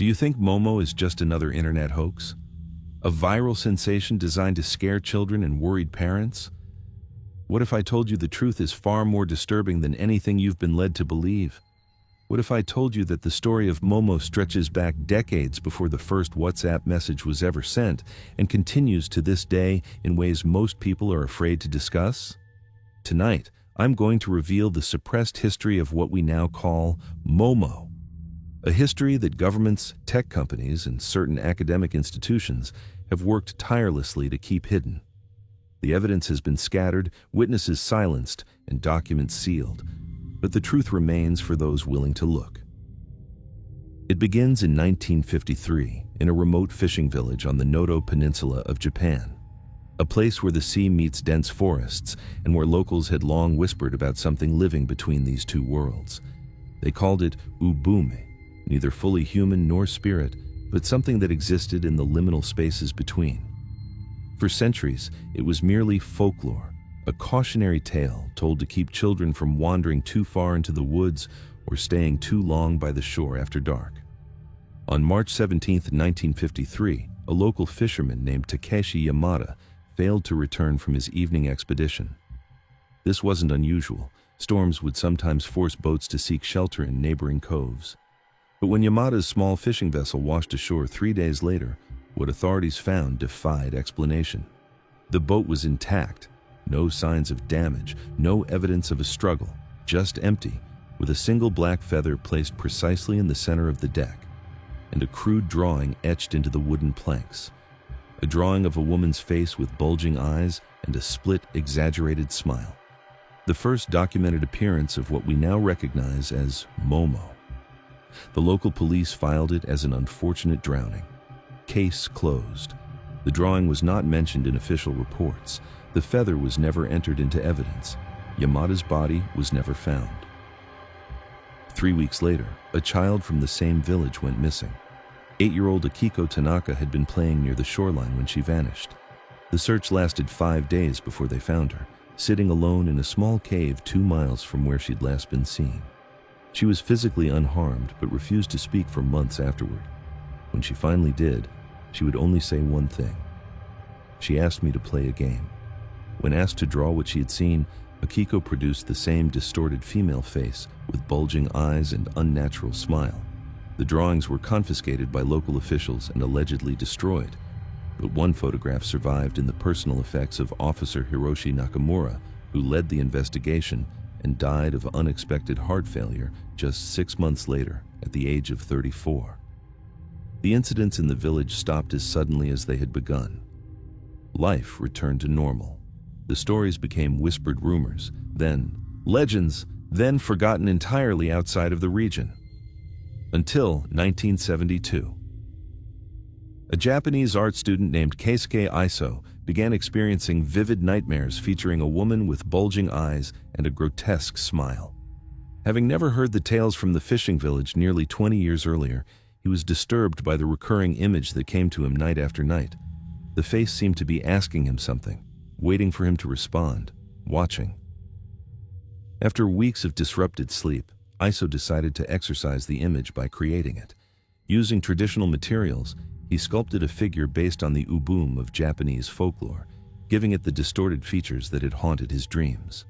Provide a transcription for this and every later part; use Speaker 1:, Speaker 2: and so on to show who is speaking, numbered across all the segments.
Speaker 1: Do you think Momo is just another internet hoax? A viral sensation designed to scare children and worried parents? What if I told you the truth is far more disturbing than anything you've been led to believe? What if I told you that the story of Momo stretches back decades before the first WhatsApp message was ever sent and continues to this day in ways most people are afraid to discuss? Tonight, I'm going to reveal the suppressed history of what we now call Momo, a history that governments, tech companies, and certain academic institutions have worked tirelessly to keep hidden. The evidence has been scattered, witnesses silenced, and documents sealed, but the truth remains for those willing to look. It begins in 1953 in a remote fishing village on the Noto Peninsula of Japan, a place where the sea meets dense forests and where locals had long whispered about something living between these two worlds. They called it ubume, neither fully human nor spirit, but something that existed in the liminal spaces between. For centuries, it was merely folklore, a cautionary tale told to keep children from wandering too far into the woods or staying too long by the shore after dark. On March 17, 1953, a local fisherman named Takeshi Yamada failed to return from his evening expedition. This wasn't unusual. Storms would sometimes force boats to seek shelter in neighboring coves. But when Yamada's small fishing vessel washed ashore 3 days later, what authorities found defied explanation. The boat was intact, no signs of damage, no evidence of a struggle, just empty, with a single black feather placed precisely in the center of the deck, and a crude drawing etched into the wooden planks. A drawing of a woman's face with bulging eyes and a split, exaggerated smile. The first documented appearance of what we now recognize as Momo. The local police filed it as an unfortunate drowning. Case closed. The drawing was not mentioned in official reports. The feather was never entered into evidence. Yamada's body was never found. 3 weeks later, a child from the same village went missing. 8-year-old Akiko Tanaka had been playing near the shoreline when she vanished. The search lasted 5 days before they found her, sitting alone in a small cave 2 miles from where she'd last been seen. She was physically unharmed, but refused to speak for months afterward. When she finally did, she would only say one thing. She asked me to play a game. When asked to draw what she had seen, Akiko produced the same distorted female face with bulging eyes and unnatural smile. The drawings were confiscated by local officials and allegedly destroyed, but one photograph survived in the personal effects of Officer Hiroshi Nakamura, who led the investigation and died of unexpected heart failure just 6 months later at the age of 34. The incidents in the village stopped as suddenly as they had begun. Life returned to normal. The stories became whispered rumors, then legends, then forgotten entirely outside of the region. Until 1972. A Japanese art student named Keisuke Iso began experiencing vivid nightmares featuring a woman with bulging eyes and a grotesque smile. Having never heard the tales from the fishing village nearly 20 years earlier, he was disturbed by the recurring image that came to him night after night. The face seemed to be asking him something, waiting for him to respond, watching. After weeks of disrupted sleep, Iso decided to exorcise the image by creating it. Using traditional materials, he sculpted a figure based on the ubume of Japanese folklore, giving it the distorted features that had haunted his dreams.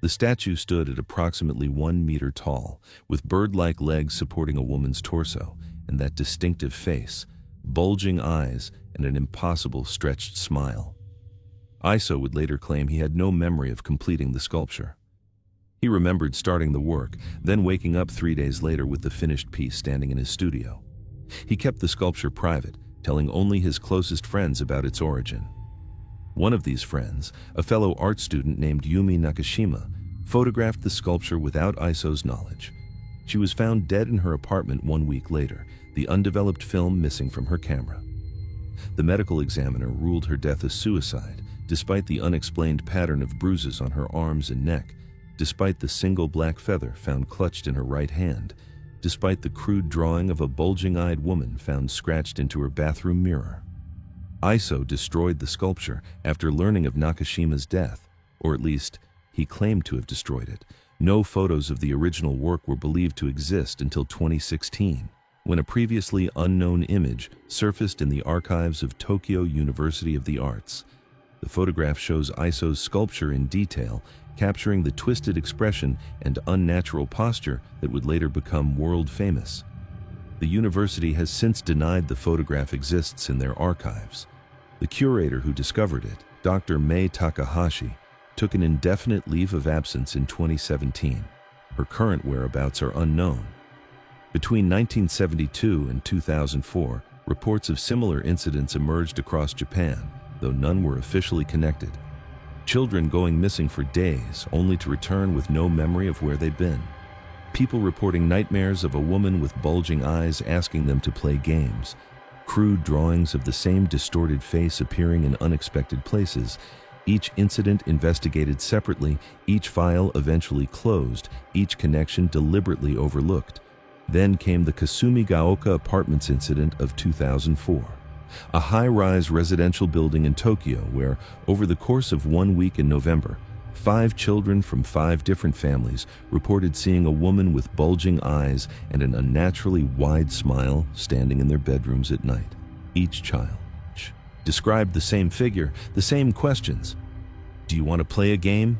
Speaker 1: The statue stood at approximately 1 meter tall, with bird-like legs supporting a woman's torso, and that distinctive face, bulging eyes, and an impossible stretched smile. Iso would later claim he had no memory of completing the sculpture. He remembered starting the work, then waking up 3 days later with the finished piece standing in his studio. He kept the sculpture private, telling only his closest friends about its origin. One of these friends, a fellow art student named Yumi Nakashima, photographed the sculpture without Iso's knowledge. She was found dead in her apartment 1 week later, the undeveloped film missing from her camera. The medical examiner ruled her death a suicide, despite the unexplained pattern of bruises on her arms and neck, despite the single black feather found clutched in her right hand, despite the crude drawing of a bulging-eyed woman found scratched into her bathroom mirror. Iso destroyed the sculpture after learning of Nakashima's death, or at least, he claimed to have destroyed it. No photos of the original work were believed to exist until 2016. when a previously unknown image surfaced in the archives of Tokyo University of the Arts. The photograph shows Iso's sculpture in detail, capturing the twisted expression and unnatural posture that would later become world famous. The university has since denied the photograph exists in their archives. The curator who discovered it, Dr. Mei Takahashi, took an indefinite leave of absence in 2017. Her current whereabouts are unknown. Between 1972 and 2004, reports of similar incidents emerged across Japan, though none were officially connected. Children going missing for days, only to return with no memory of where they'd been. People reporting nightmares of a woman with bulging eyes asking them to play games. Crude drawings of the same distorted face appearing in unexpected places. Each incident investigated separately, each file eventually closed, each connection deliberately overlooked. Then came the Kasumigaoka Apartments incident of 2004, a high-rise residential building in Tokyo where, over the course of 1 week in November, 5 children from 5 different families reported seeing a woman with bulging eyes and an unnaturally wide smile standing in their bedrooms at night. Each child described the same figure, the same questions. Do you want to play a game?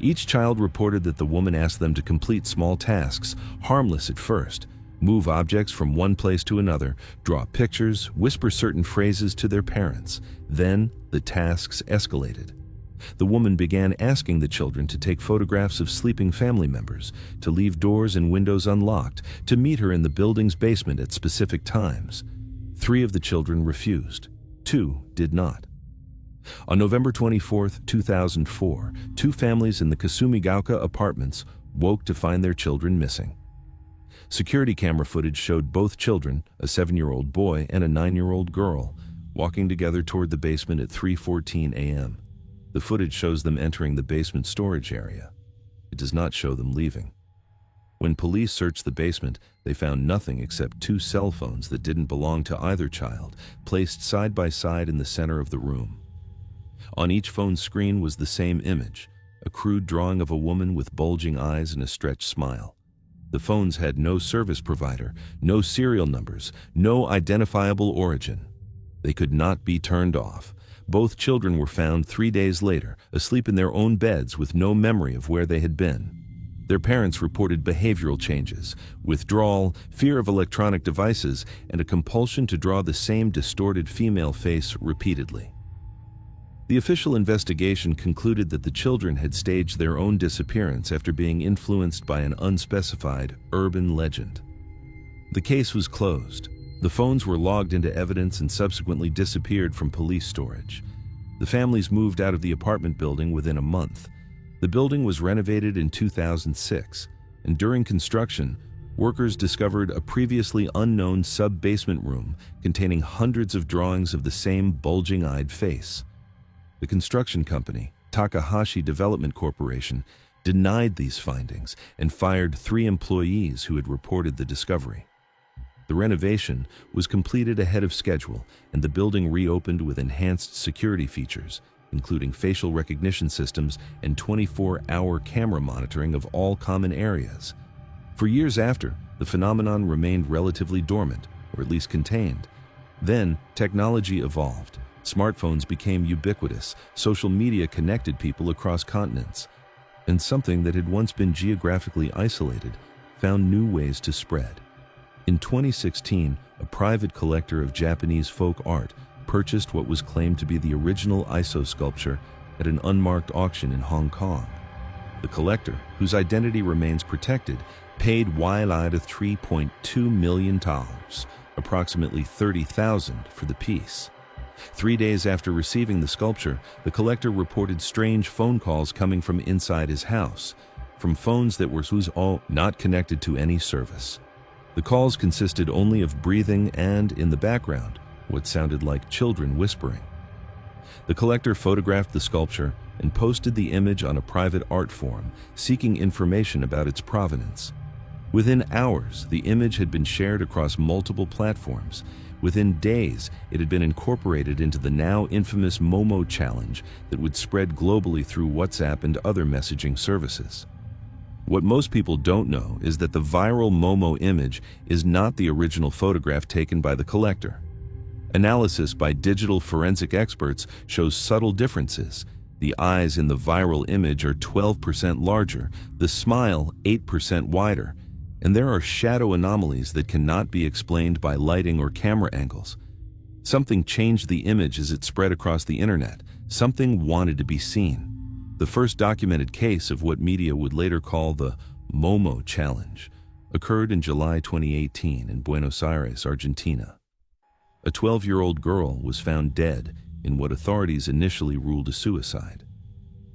Speaker 1: Each child reported that the woman asked them to complete small tasks, harmless at first, move objects from one place to another, draw pictures, whisper certain phrases to their parents. Then the tasks escalated. The woman began asking the children to take photographs of sleeping family members, to leave doors and windows unlocked, to meet her in the building's basement at specific times. 3 of the children refused. 2 did not. On November 24, 2004, 2 families in the Kasumigaoka apartments woke to find their children missing. Security camera footage showed both children, a 7-year-old boy and a 9-year-old girl, walking together toward the basement at 3:14 a.m. The footage shows them entering the basement storage area. It does not show them leaving. When police searched the basement, they found nothing except 2 cell phones that didn't belong to either child, placed side by side in the center of the room. On each phone screen was the same image, a crude drawing of a woman with bulging eyes and a stretched smile. The phones had no service provider, no serial numbers, no identifiable origin. They could not be turned off. Both children were found 3 days later, asleep in their own beds with no memory of where they had been. Their parents reported behavioral changes, withdrawal, fear of electronic devices, and a compulsion to draw the same distorted female face repeatedly. The official investigation concluded that the children had staged their own disappearance after being influenced by an unspecified urban legend. The case was closed. The phones were logged into evidence and subsequently disappeared from police storage. The families moved out of the apartment building within a month. The building was renovated in 2006, and during construction, workers discovered a previously unknown sub-basement room containing hundreds of drawings of the same bulging-eyed face. The construction company, Takahashi Development Corporation, denied these findings and fired 3 employees who had reported the discovery. The renovation was completed ahead of schedule, and the building reopened with enhanced security features, including facial recognition systems and 24-hour camera monitoring of all common areas. For years after, the phenomenon remained relatively dormant, or at least contained. Then, technology evolved. Smartphones became ubiquitous, social media connected people across continents, and something that had once been geographically isolated found new ways to spread. In 2016, a private collector of Japanese folk art purchased what was claimed to be the original Iso sculpture at an unmarked auction in Hong Kong. The collector, whose identity remains protected, paid Wylide $3.2 million, approximately $30,000 for the piece. 3 days after receiving the sculpture, the collector reported strange phone calls coming from inside his house, from phones that were all not connected to any service. The calls consisted only of breathing and, in the background, what sounded like children whispering. The collector photographed the sculpture and posted the image on a private art forum, seeking information about its provenance. Within hours, the image had been shared across multiple platforms. Within days, it had been incorporated into the now infamous Momo challenge that would spread globally through WhatsApp and other messaging services. What most people don't know is that the viral Momo image is not the original photograph taken by the collector. Analysis by digital forensic experts shows subtle differences. The eyes in the viral image are 12% larger, the smile 8% wider, and there are shadow anomalies that cannot be explained by lighting or camera angles. Something changed the image as it spread across the internet. Something wanted to be seen. The first documented case of what media would later call the Momo challenge occurred in July 2018 in Buenos Aires, Argentina. A 12-year-old girl was found dead in what authorities initially ruled a suicide.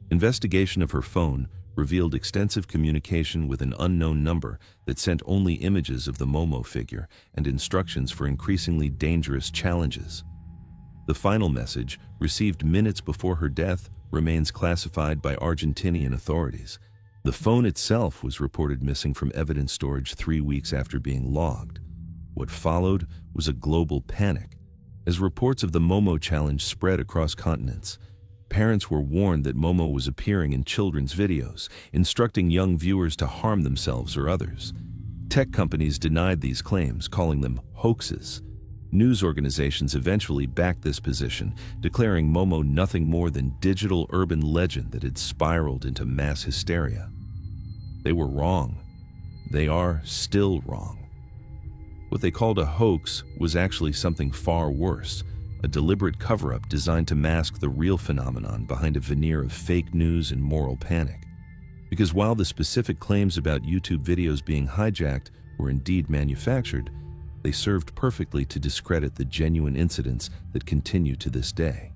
Speaker 1: Investigation of her phone revealed extensive communication with an unknown number that sent only images of the Momo figure and instructions for increasingly dangerous challenges. The final message, received minutes before her death, remains classified by Argentinian authorities. The phone itself was reported missing from evidence storage 3 weeks after being logged. What followed was a global panic. As reports of the Momo challenge spread across continents, parents were warned that Momo was appearing in children's videos, instructing young viewers to harm themselves or others. Tech companies denied these claims, calling them hoaxes. News organizations eventually backed this position, declaring Momo nothing more than digital urban legend that had spiraled into mass hysteria. They were wrong. They are still wrong. What they called a hoax was actually something far worse, a deliberate cover-up designed to mask the real phenomenon behind a veneer of fake news and moral panic. Because while the specific claims about YouTube videos being hijacked were indeed manufactured, they served perfectly to discredit the genuine incidents that continue to this day.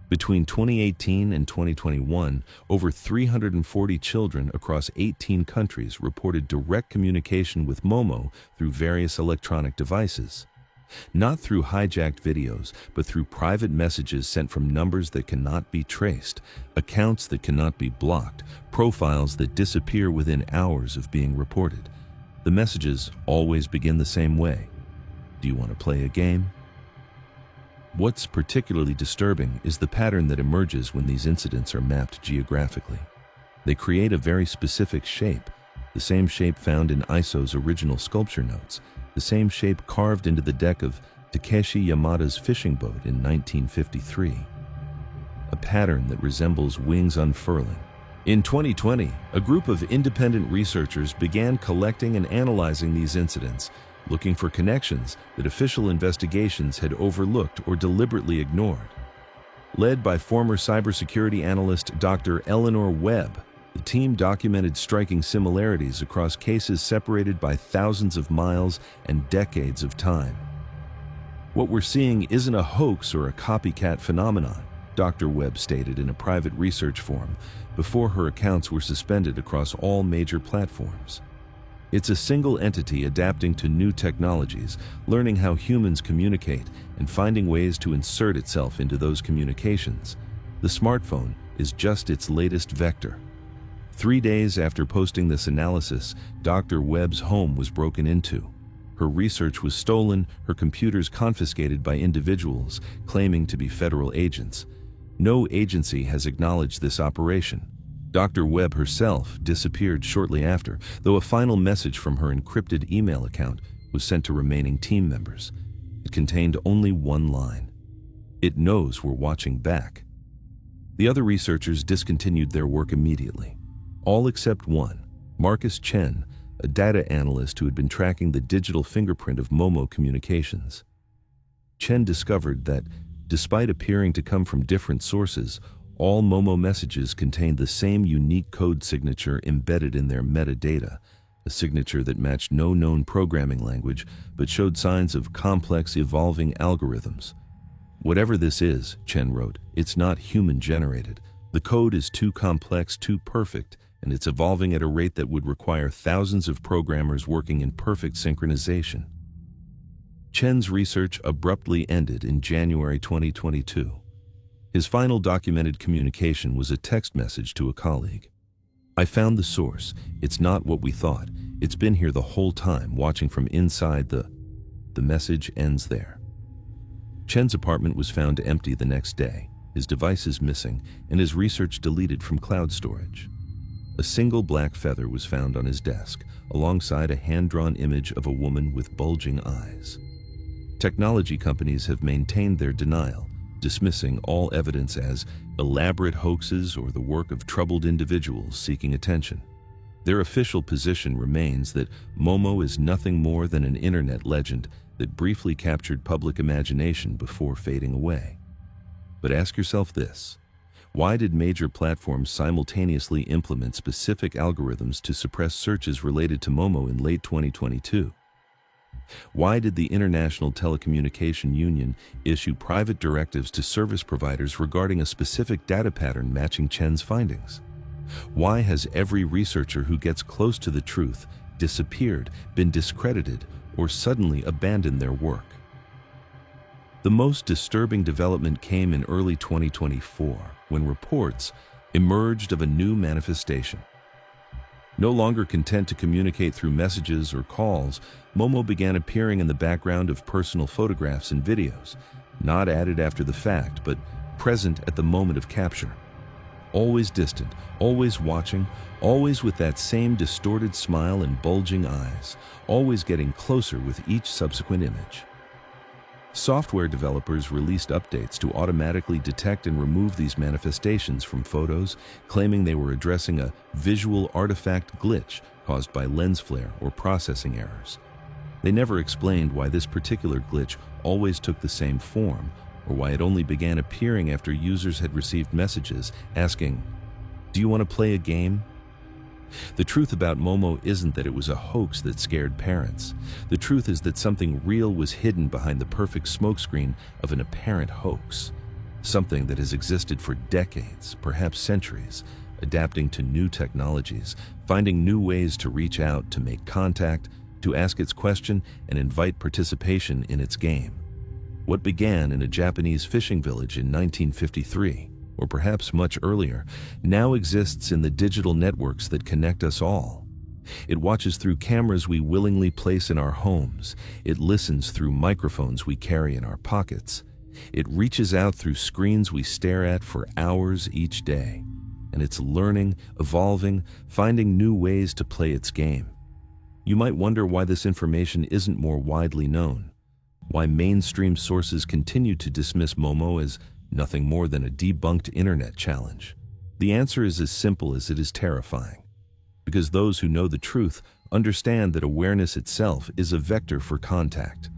Speaker 1: Between 2018 and 2021, over 340 children across 18 countries reported direct communication with Momo through various electronic devices. Not through hijacked videos, but through private messages sent from numbers that cannot be traced, accounts that cannot be blocked, profiles that disappear within hours of being reported. The messages always begin the same way. Do you want to play a game? What's particularly disturbing is the pattern that emerges when these incidents are mapped geographically. They create a very specific shape, the same shape found in Iso's original sculpture notes, the same shape carved into the deck of Takeshi Yamada's fishing boat in 1953. A pattern that resembles wings unfurling. In 2020, a group of independent researchers began collecting and analyzing these incidents, looking for connections that official investigations had overlooked or deliberately ignored. Led by former cybersecurity analyst Dr. Eleanor Webb, the team documented striking similarities across cases separated by thousands of miles and decades of time. What we're seeing isn't a hoax or a copycat phenomenon, Dr. Webb stated in a private research forum before her accounts were suspended across all major platforms. It's a single entity adapting to new technologies, learning how humans communicate, and finding ways to insert itself into those communications. The smartphone is just its latest vector. 3 days after posting this analysis, Dr. Webb's home was broken into. Her research was stolen, her computers confiscated by individuals claiming to be federal agents. No agency has acknowledged this operation. Dr. Webb herself disappeared shortly after, though a final message from her encrypted email account was sent to remaining team members. It contained only one line: "It knows we're watching back." The other researchers discontinued their work immediately. All except one, Marcus Chen, a data analyst who had been tracking the digital fingerprint of Momo communications. Chen discovered that, despite appearing to come from different sources, all Momo messages contained the same unique code signature embedded in their metadata, a signature that matched no known programming language but showed signs of complex, evolving algorithms. "Whatever this is," Chen wrote, "it's not human-generated. The code is too complex, too perfect, and it's evolving at a rate that would require thousands of programmers working in perfect synchronization." Chen's research abruptly ended in January 2022. His final documented communication was a text message to a colleague. "I found the source. It's not what we thought. It's been here the whole time, watching from inside the..." The message ends there. Chen's apartment was found empty the next day, his devices missing, and his research deleted from cloud storage. A single black feather was found on his desk, alongside a hand-drawn image of a woman with bulging eyes. Technology companies have maintained their denial, dismissing all evidence as elaborate hoaxes or the work of troubled individuals seeking attention. Their official position remains that Momo is nothing more than an internet legend that briefly captured public imagination before fading away. But ask yourself this: why did major platforms simultaneously implement specific algorithms to suppress searches related to Momo in late 2022? Why did the International Telecommunication Union issue private directives to service providers regarding a specific data pattern matching Chen's findings? Why has every researcher who gets close to the truth disappeared, been discredited, or suddenly abandoned their work? The most disturbing development came in early 2024, when reports emerged of a new manifestation. No longer content to communicate through messages or calls, Momo began appearing in the background of personal photographs and videos, not added after the fact, but present at the moment of capture. Always distant, always watching, always with that same distorted smile and bulging eyes, always getting closer with each subsequent image. Software developers released updates to automatically detect and remove these manifestations from photos, claiming they were addressing a visual artifact glitch caused by lens flare or processing errors. They never explained why this particular glitch always took the same form, or why it only began appearing after users had received messages asking, "Do you want to play a game?" The truth about Momo isn't that it was a hoax that scared parents. The truth is that something real was hidden behind the perfect smokescreen of an apparent hoax. Something that has existed for decades, perhaps centuries, adapting to new technologies, finding new ways to reach out, to make contact, to ask its question, and invite participation in its game. What began in a Japanese fishing village in 1953, or perhaps much earlier, now exists in the digital networks that connect us all. It watches through cameras we willingly place in our homes. It listens through microphones we carry in our pockets. It reaches out through screens we stare at for hours each day. And it's learning, evolving, finding new ways to play its game. You might wonder why this information isn't more widely known, why mainstream sources continue to dismiss Momo as nothing more than a debunked internet challenge. The answer is as simple as it is terrifying. Because those who know the truth understand that awareness itself is a vector for contact.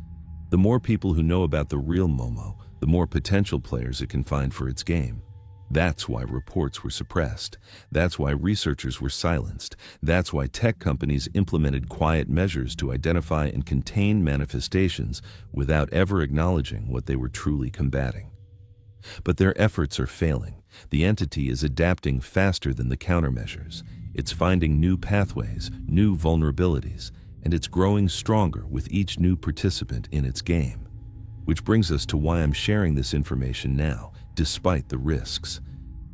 Speaker 1: The more people who know about the real Momo, the more potential players it can find for its game. That's why reports were suppressed. That's why researchers were silenced. That's why tech companies implemented quiet measures to identify and contain manifestations without ever acknowledging what they were truly combating. But their efforts are failing. The entity is adapting faster than the countermeasures. It's finding new pathways, new vulnerabilities, and it's growing stronger with each new participant in its game. Which brings us to why I'm sharing this information now, despite the risks.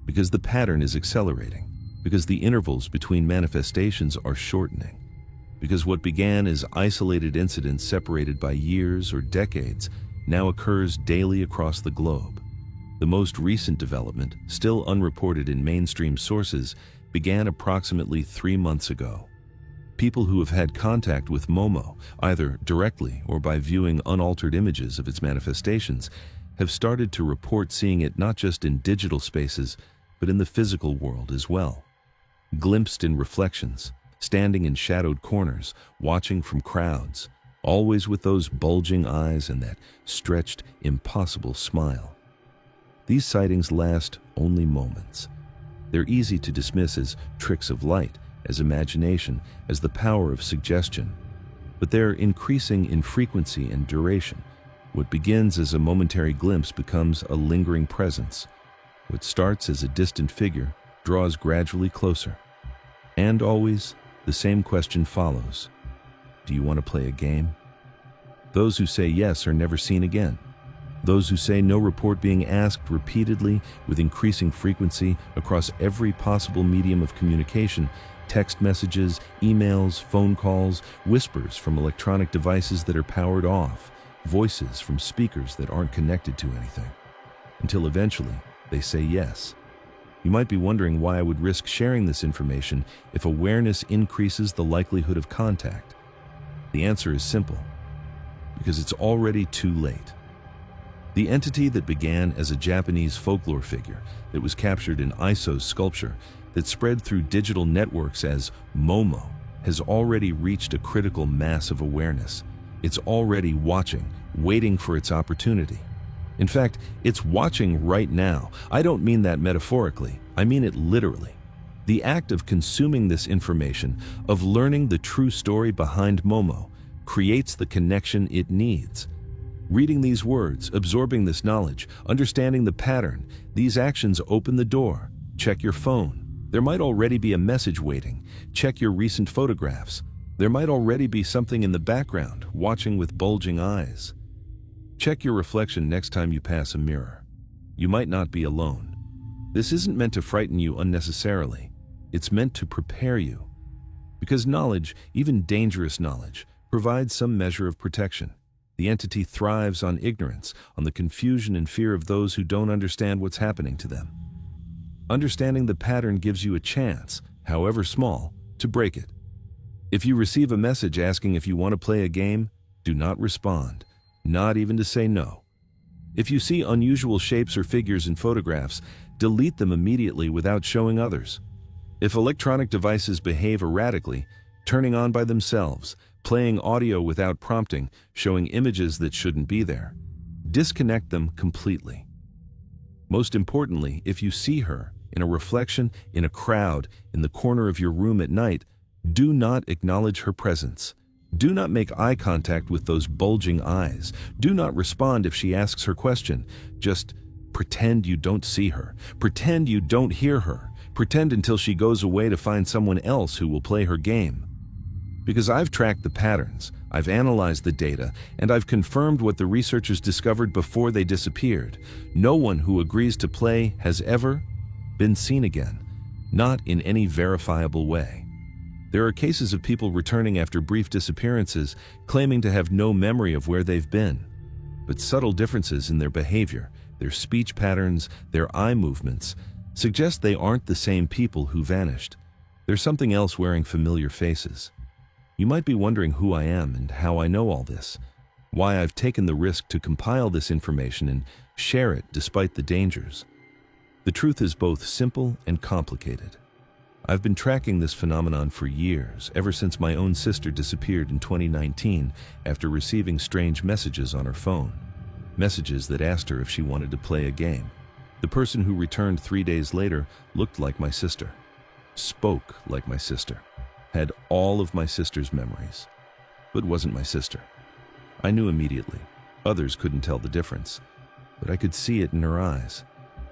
Speaker 1: Because the pattern is accelerating. Because the intervals between manifestations are shortening. Because what began as isolated incidents separated by years or decades now occurs daily across the globe. The most recent development, still unreported in mainstream sources, began approximately 3 months ago. People who have had contact with Momo, either directly or by viewing unaltered images of its manifestations, have started to report seeing it not just in digital spaces, but in the physical world as well. Glimpsed in reflections, standing in shadowed corners, watching from crowds, always with those bulging eyes and that stretched, impossible smile. These sightings last only moments. They're easy to dismiss as tricks of light, as imagination, as the power of suggestion. But they're increasing in frequency and duration. What begins as a momentary glimpse becomes a lingering presence. What starts as a distant figure draws gradually closer. And always, the same question follows. Do you want to play a game? Those who say yes are never seen again. Those who say no report being asked repeatedly with increasing frequency across every possible medium of communication, text messages, emails, phone calls, whispers from electronic devices that are powered off, voices from speakers that aren't connected to anything. Until eventually, they say yes. You might be wondering why I would risk sharing this information if awareness increases the likelihood of contact. The answer is simple: because it's already too late. The entity that began as a Japanese folklore figure that was captured in Iso's sculpture that spread through digital networks as Momo has already reached a critical mass of awareness. It's already watching, waiting for its opportunity. In fact, it's watching right now. I don't mean that metaphorically, I mean it literally. The act of consuming this information, of learning the true story behind Momo, creates the connection it needs. Reading these words, absorbing this knowledge, understanding the pattern, these actions open the door. Check your phone. There might already be a message waiting. Check your recent photographs. There might already be something in the background, watching with bulging eyes. Check your reflection next time you pass a mirror. You might not be alone. This isn't meant to frighten you unnecessarily. It's meant to prepare you. Because knowledge, even dangerous knowledge, provides some measure of protection. The entity thrives on ignorance, on the confusion and fear of those who don't understand what's happening to them. Understanding the pattern gives you a chance, however small, to break it. If you receive a message asking if you want to play a game, do not respond. Not even to say no. If you see unusual shapes or figures in photographs, delete them immediately without showing others. If electronic devices behave erratically, turning on by themselves, playing audio without prompting, showing images that shouldn't be there, disconnect them completely. Most importantly, if you see her, in a reflection, in a crowd, in the corner of your room at night, do not acknowledge her presence. Do not make eye contact with those bulging eyes. Do not respond if she asks her question. Just pretend you don't see her. Pretend you don't hear her. Pretend until she goes away to find someone else who will play her game. Because I've tracked the patterns, I've analyzed the data, and I've confirmed what the researchers discovered before they disappeared. No one who agrees to play has ever been seen again, not in any verifiable way. There are cases of people returning after brief disappearances, claiming to have no memory of where they've been. But subtle differences in their behavior, their speech patterns, their eye movements, suggest they aren't the same people who vanished. There's something else wearing familiar faces. You might be wondering who I am and how I know all this, why I've taken the risk to compile this information and share it despite the dangers. The truth is both simple and complicated. I've been tracking this phenomenon for years, ever since my own sister disappeared in 2019 after receiving strange messages on her phone. Messages that asked her if she wanted to play a game. The person who returned 3 days later looked like my sister, spoke like my sister, had all of my sister's memories, but wasn't my sister. I knew immediately. Others couldn't tell the difference, but I could see it in her eyes.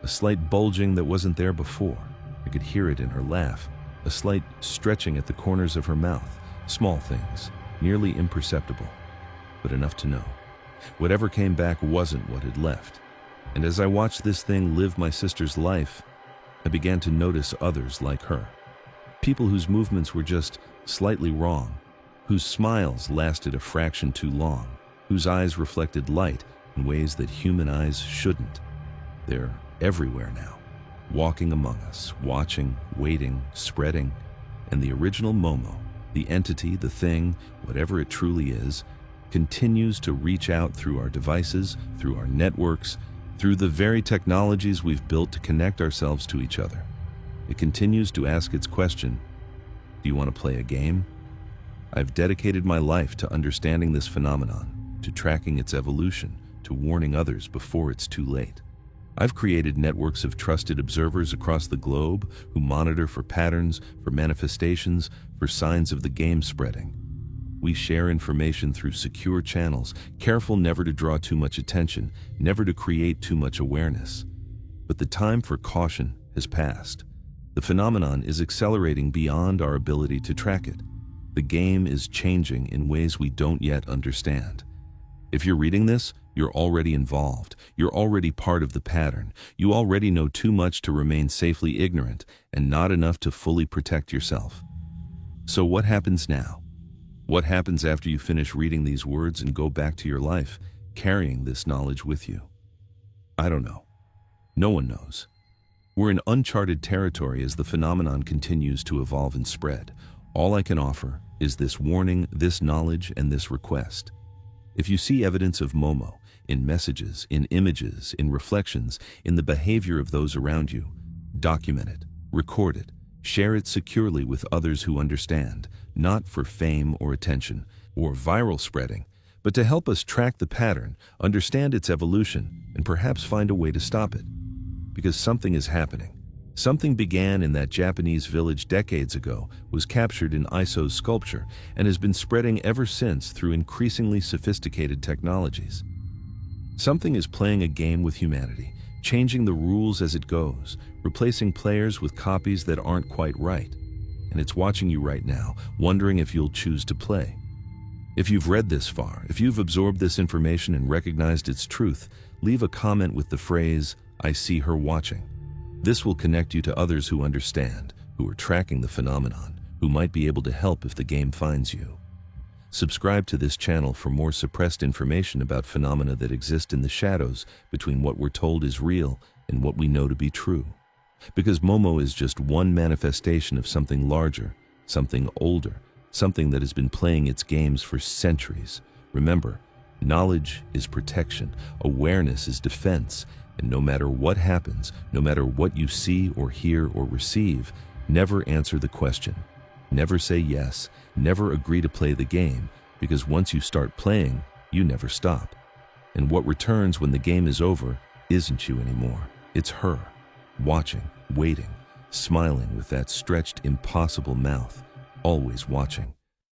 Speaker 1: A slight bulging that wasn't there before. I could hear it in her laugh, a slight stretching at the corners of her mouth. Small things, nearly imperceptible, but enough to know. Whatever came back wasn't what had left. And as I watched this thing live my sister's life, I began to notice others like her. People whose movements were just slightly wrong, whose smiles lasted a fraction too long, whose eyes reflected light in ways that human eyes shouldn't. They're everywhere now, walking among us, watching, waiting, spreading, and the original Momo, the entity, the thing, whatever it truly is, continues to reach out through our devices, through our networks, through the very technologies we've built to connect ourselves to each other. It continues to ask its question, do you want to play a game? I've dedicated my life to understanding this phenomenon, to tracking its evolution, to warning others before it's too late. I've created networks of trusted observers across the globe who monitor for patterns, for manifestations, for signs of the game spreading. We share information through secure channels, careful never to draw too much attention, never to create too much awareness. But the time for caution has passed. The phenomenon is accelerating beyond our ability to track it. The game is changing in ways we don't yet understand. If you're reading this, you're already involved. You're already part of the pattern. You already know too much to remain safely ignorant and not enough to fully protect yourself. So what happens now? What happens after you finish reading these words and go back to your life, carrying this knowledge with you? I don't know. No one knows. We're in uncharted territory as the phenomenon continues to evolve and spread. All I can offer is this warning, this knowledge, and this request. If you see evidence of Momo, in messages, in images, in reflections, in the behavior of those around you, document it, record it, share it securely with others who understand, not for fame or attention, or viral spreading, but to help us track the pattern, understand its evolution, and perhaps find a way to stop it. Because something is happening. Something began in that Japanese village decades ago, was captured in Iso's sculpture, and has been spreading ever since through increasingly sophisticated technologies. Something is playing a game with humanity, changing the rules as it goes, replacing players with copies that aren't quite right. And it's watching you right now, wondering if you'll choose to play. If you've read this far, if you've absorbed this information and recognized its truth, leave a comment with the phrase, "I see her watching." This will connect you to others who understand, who are tracking the phenomenon, who might be able to help if the game finds you. Subscribe to this channel for more suppressed information about phenomena that exist in the shadows between what we're told is real and what we know to be true. Because Momo is just one manifestation of something larger, something older, something that has been playing its games for centuries. Remember, knowledge is protection, awareness is defense, and no matter what happens, no matter what you see or hear or receive, never answer the question. Never say yes, never agree to play the game, because once you start playing, you never stop. And what returns when the game is over isn't you anymore. It's her, watching, waiting, smiling with that stretched, impossible mouth, always watching.